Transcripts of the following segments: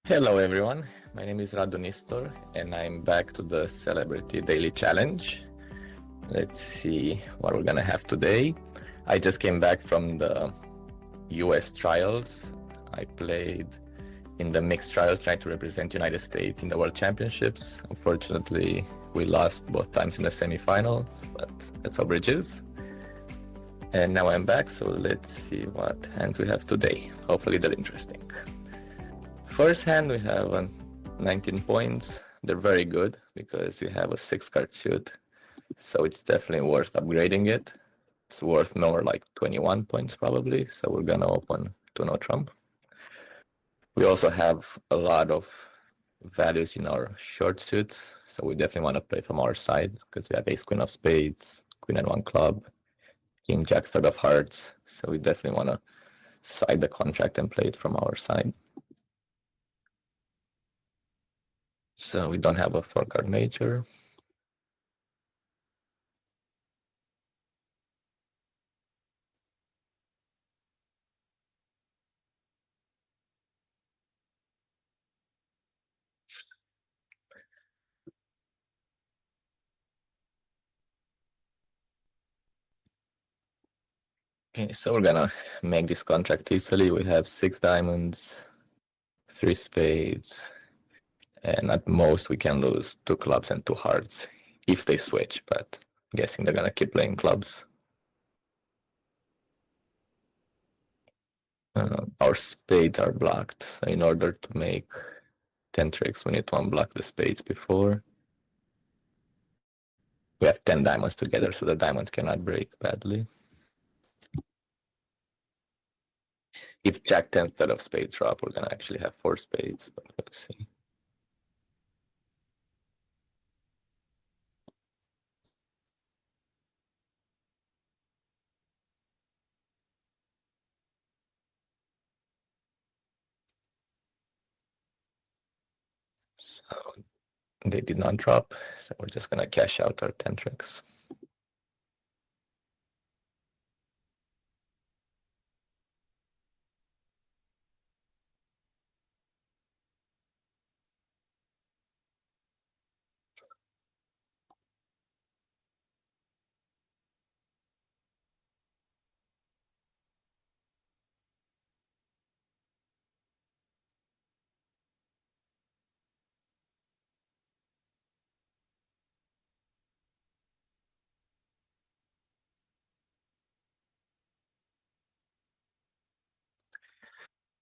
Hello everyone, my name is Radu Nistor and I'm back to the Celebrity Daily Challenge. Let's see what we're gonna have today. I just came back from the US trials. I played in the mixed trials trying to represent United States in the World Championships. Unfortunately, we lost both times in the semi-final, but that's how bridge is. And now I'm back, so let's see what hands we have today. Hopefully they're interesting. First hand, we have 19 points. They're very good because we have a 6-card suit, so it's definitely worth upgrading it. It's worth more like 21 points probably, so we're gonna open to no trump. We also have a lot of values in our short suits, so we definitely want to play from our side because we have ace queen of spades, queen and 1 club, king jack third of hearts, so we definitely want to side the contract and play it from our side. So we don't have a 4-card major. Okay, so we're gonna make this contract easily. We have 6 diamonds, 3 spades, and at most we can lose 2 clubs and 2 hearts if they switch, but I'm guessing they're gonna keep playing clubs. Our spades are blocked, so in order to make 10 tricks, we need to unblock the spades before. We have 10 diamonds together, so the diamonds cannot break badly. If jack 10 third of spades drop, we're gonna actually have 4 spades, but let's see. So they did not drop, so we're just gonna cash out our 10 tricks.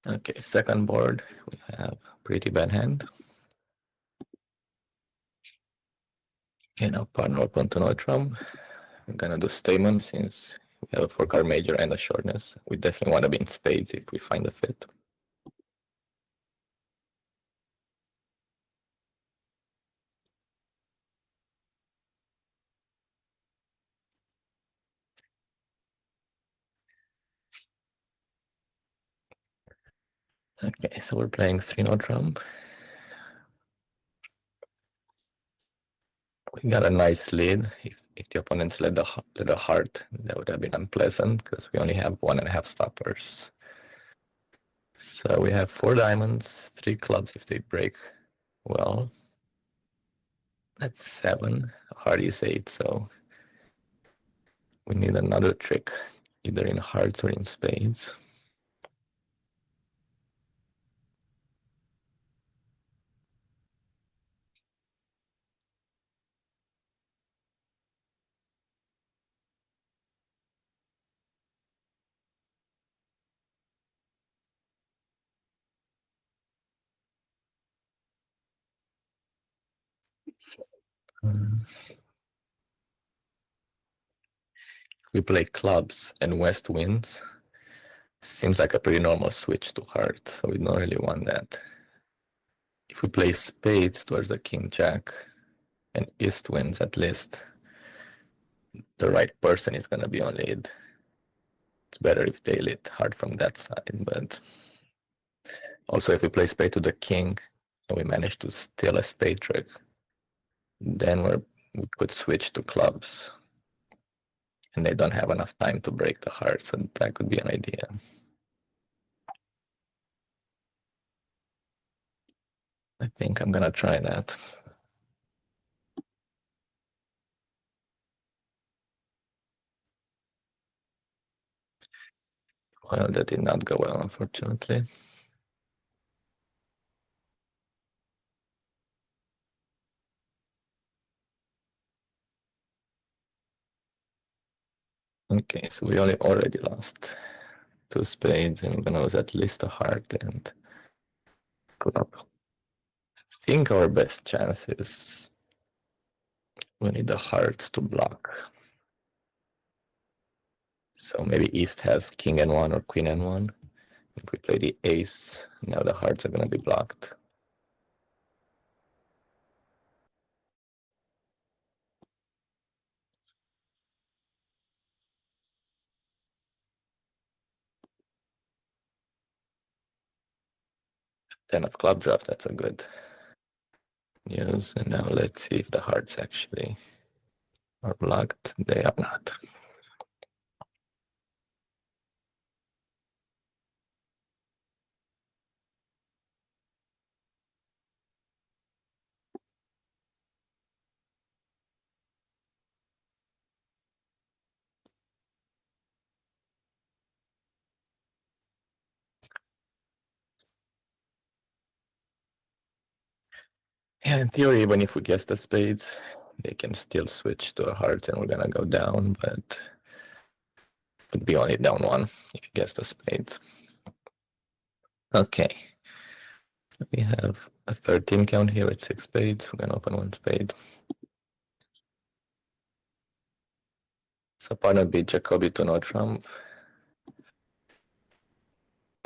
Okay, second board, we have pretty bad hand. Okay, now partner open to no trump. I'm gonna do statement since we have a 4-card major and a shortness. We definitely want to be in spades if we find a fit. Okay, so we're playing 3 no trump. We got a nice lead. If the opponents led a heart, that would have been unpleasant because we only have 1.5 stoppers. So we have 4 diamonds, 3 clubs if they break well. That's 7. Heart is 8, so we need another trick, either in hearts or in spades. We play clubs and west wins. Seems like a pretty normal switch to heart, so we don't really want that. If we play spades towards the king jack and east wins at least, the right person is gonna be on lead. It's better if they lead hard from that side, but also if we play spade to the king and we manage to steal a spade trick, then we could switch to clubs. And they don't have enough time to break the heart, so that could be an idea. think I'm gonna try that. Well, that did not go well, unfortunately. Okay, so we already lost two spades, and we're gonna lose at least a heart and club. I think our best chance is we need the hearts to block. So maybe East has king and one or queen and one. If we play the ace, now the hearts are gonna be blocked. Ten of club draft, that's a good news. And now let's see if the hearts actually are blocked. They are not. Yeah, in theory, even if we guess the spades, they can still switch to a heart and we're gonna go down, but would be only down one if you guess the spades. Okay. We have a 13 count here with 6 spades. We're gonna open one spade. So partner beat Jacobi to no trump.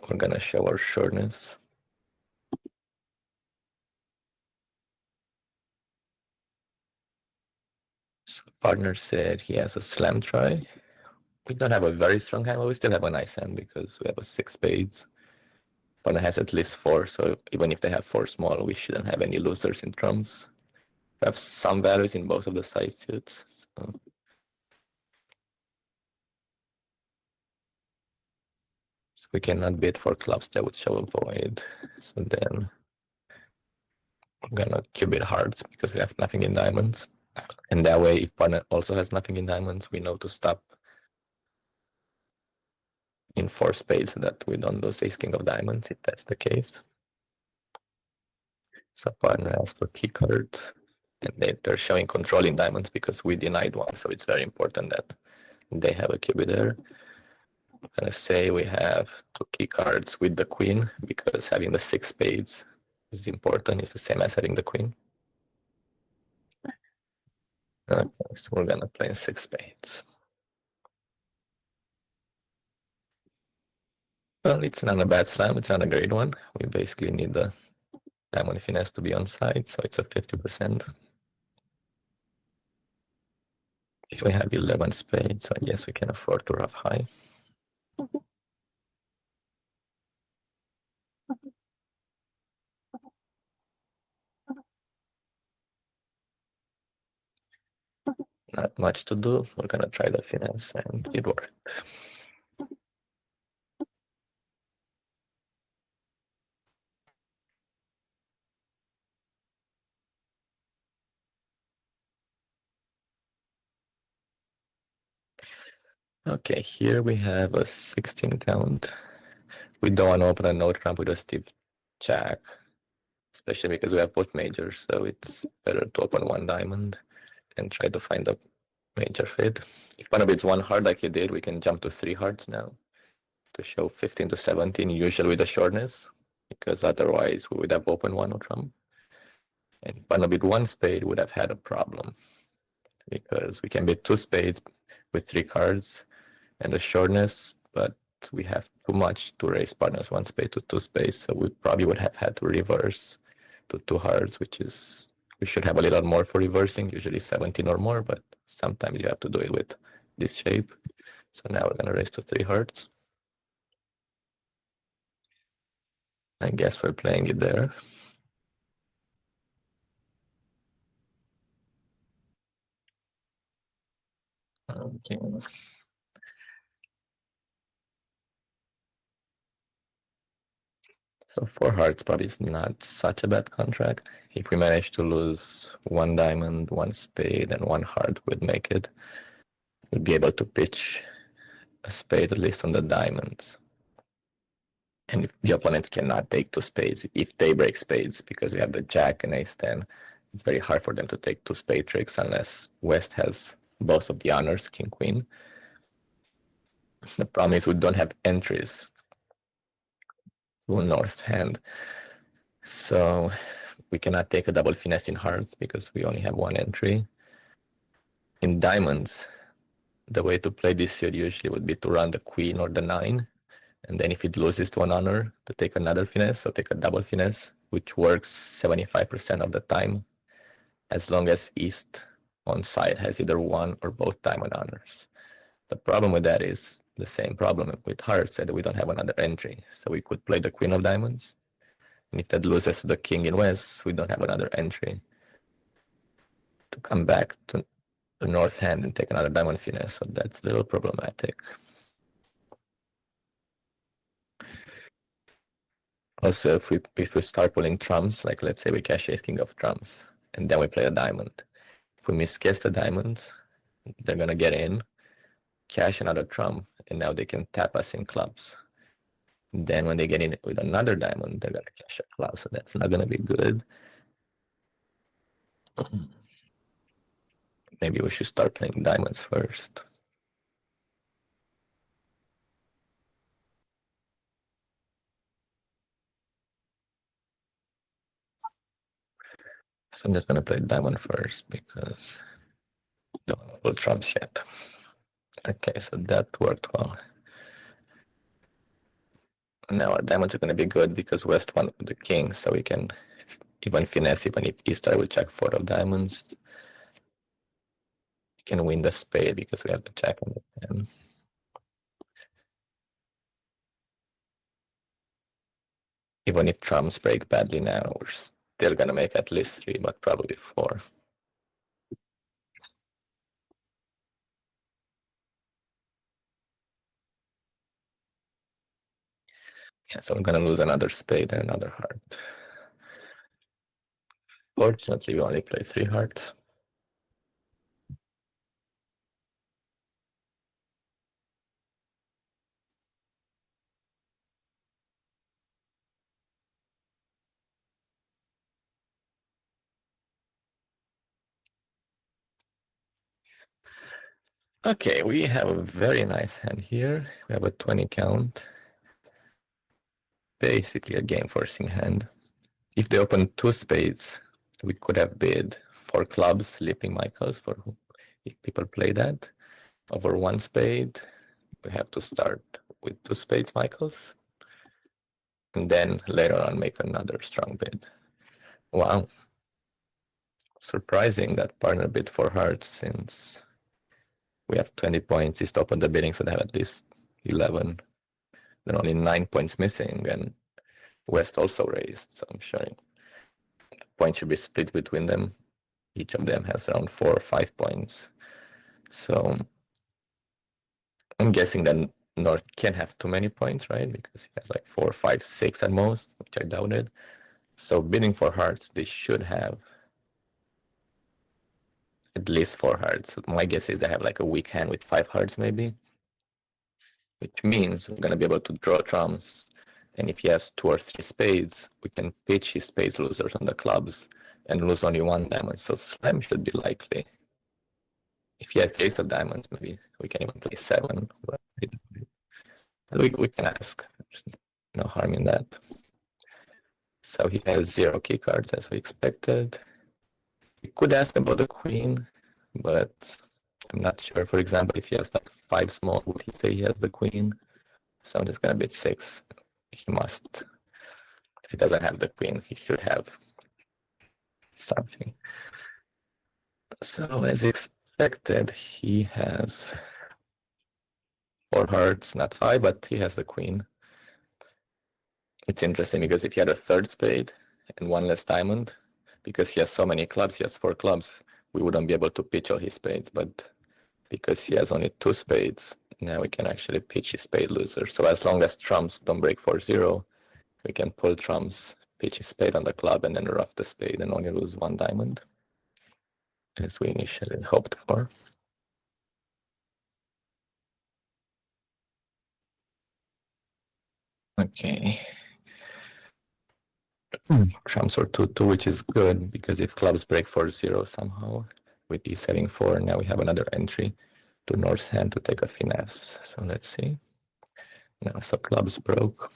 We're gonna show our shortness. So partner said he has a slam try. We don't have a very strong hand, but we still have a nice hand because we have a 6 spades. Partner has at least 4, so even if they have 4 small, we shouldn't have any losers in trumps. We have some values in both of the side suits. So we cannot bid for clubs that would show a void. So then I'm gonna cube it hearts because we have nothing in diamonds. And that way, if partner also has nothing in diamonds, we know to stop in 4 spades so that we don't lose ace king of diamonds if that's the case. So partner asks for key cards, and they're showing control in diamonds because we denied one. So it's very important that they have a cube there. I'm gonna say we have 2 key cards with the queen because having the 6 spades is important. It's the same as having the queen. Okay, so we're gonna play 6 spades. Well, it's not a bad slam. It's not a great one. We basically need the diamond finesse to be on side, so it's a 50%. We have 11 spades, so I guess we can afford to rough high. Not much to do. We're gonna try the finesse, and it worked. Okay, here we have a 16 count. We don't want to open a no trump with a stiff jack, especially because we have both majors, so it's better to open one diamond and try to find a major fade. If one bids one heart like he did, we can jump to 3 hearts now to show 15 to 17, usually with the shortness, because otherwise we would have opened one no trump. And partner bid one spade would have had a problem because we can bid 2 spades with 3 cards and a shortness, but we have too much to raise partners 1 spade to 2 spades, so we probably would have had to reverse to 2 hearts, which is we should have a little more for reversing, usually 17 or more, but sometimes you have to do it with this shape. So now we're gonna raise to 3 hearts. I guess we're playing it there. Okay. So 4 hearts probably is not such a bad contract. If we manage to lose 1 diamond, 1 spade, and 1 heart, we'd make it. We'd be able to pitch a spade at least on the diamonds. And if the opponent cannot take 2 spades, if they break spades, because we have the jack and ace-10, it's very hard for them to take 2 spade tricks unless West has both of the honors, king-queen. The problem is we don't have entries to North's hand. So we cannot take a double finesse in hearts because we only have 1 entry. In diamonds, the way to play this suit usually would be to run the queen or the 9, and then if it loses to an honor, to take another finesse, so take a double finesse, which works 75% of the time, as long as East on side has either 1 or both diamond honors. The problem with that is the same problem with hearts, that we don't have another entry, so we could play the queen of diamonds, and if that loses to the king in West, we don't have another entry to come back to the North hand and take another diamond finesse, so that's a little problematic. Also, if we start pulling trumps, like let's say we cash ace king of trumps, and then we play a diamond. If we misguess the diamond, they're gonna get in, cash another trump, and now they can tap us in clubs. Then when they get in with another diamond, they're gonna cash a club, so that's not gonna be good. Maybe we should start playing diamonds first. So I'm just gonna play diamond first because I don't want to pull trumps yet. Okay, so that worked well. Now our diamonds are gonna be good because West won with the king, so we can even finesse, even if East will check 4 of diamonds. We can win the spade because we have the jack and the 10. Even if trumps break badly now, we're still gonna make at least 3, but probably 4. Yeah, so we're gonna lose another spade and another heart. Fortunately, we only play 3 hearts. Okay, we have a very nice hand here. We have a 20 count. Basically a game forcing hand. If they open 2 spades, we could have bid 4 clubs, Leaping Michaels, for if people play that. Over 1 spade, we have to start with 2 spades Michaels. And then later on make another strong bid. Wow. Surprising that partner bid 4 hearts since we have 20 points. He's top on the bidding, so they have at least 11. Then only 9 points missing, and West also raised, so I'm sure points should be split between them. Each of them has around 4 or 5 points. So I'm guessing that North can't have too many points, right? Because he has like 4, 5, 6 at most, which I doubted. So bidding 4 hearts, they should have at least 4 hearts. So my guess is they have like a weak hand with 5 hearts maybe, which means we're gonna be able to draw trumps. And if he has 2 or 3 spades, we can pitch his spades losers on the clubs and lose only 1 diamond. So slam should be likely. If he has the ace of diamonds, maybe we can even play 7. But we can ask. There's no harm in that. So he has 0 key cards as we expected. We could ask about the queen, but I'm not sure. For example, if he has like 5 small, would he say he has the queen? So I'm just gonna bid 6. He must. If he doesn't have the queen, he should have something. So as expected, he has 4 hearts, not 5, but he has the queen. It's interesting because if he had a 3rd spade and 1 less diamond, because he has so many clubs, he has 4 clubs, we wouldn't be able to pitch all his spades, but because he has only 2 spades, now we can actually pitch his spade loser. So as long as trumps don't break 4-0, we can pull trumps, pitch his spade on the club, and then ruff the spade and only lose one diamond, as we initially hoped for. Okay. Trumps for 2-2, which is good, because if clubs break 4-0 somehow, with e setting 4, now we have another entry to North's hand to take a finesse. So let's see. Now, so clubs broke.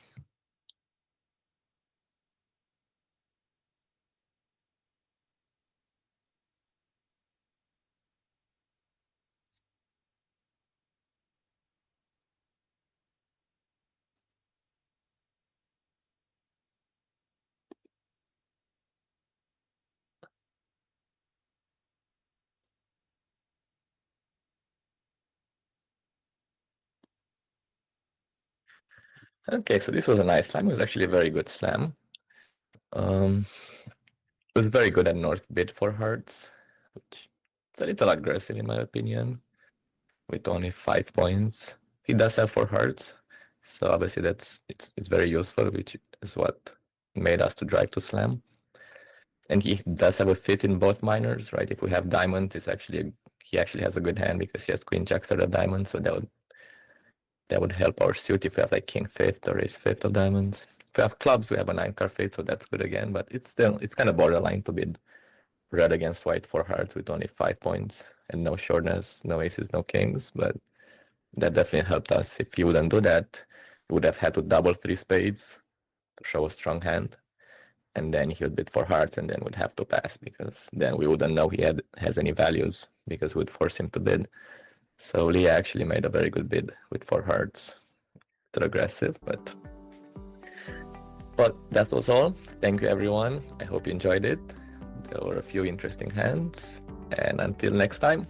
Okay, so this was a nice slam. It was actually a very good slam. It was very good at North bid for hearts, which is a little aggressive in my opinion, with only 5 points. He does have 4 hearts, so obviously it's very useful, which is what made us to drive to slam. And he does have a fit in both minors, right? If we have diamonds, he actually has a good hand because he has queen jack third of diamonds, so that would help our suit if we have like king fifth or ace fifth of diamonds. If we have clubs, we have a 9-card fate, so that's good again, but it's kind of borderline to bid red against white for hearts with only 5 points and no shortness, no aces, no kings, but that definitely helped us. If he wouldn't do that, he would have had to double 3 spades to show a strong hand, and then he would bid for hearts and then would have to pass, because then we wouldn't know he has any values, because we would force him to bid. So Lee actually made a very good bid with 4 hearts. They're aggressive, but that was all. Thank you everyone. I hope you enjoyed it. There were a few interesting hands, and until next time.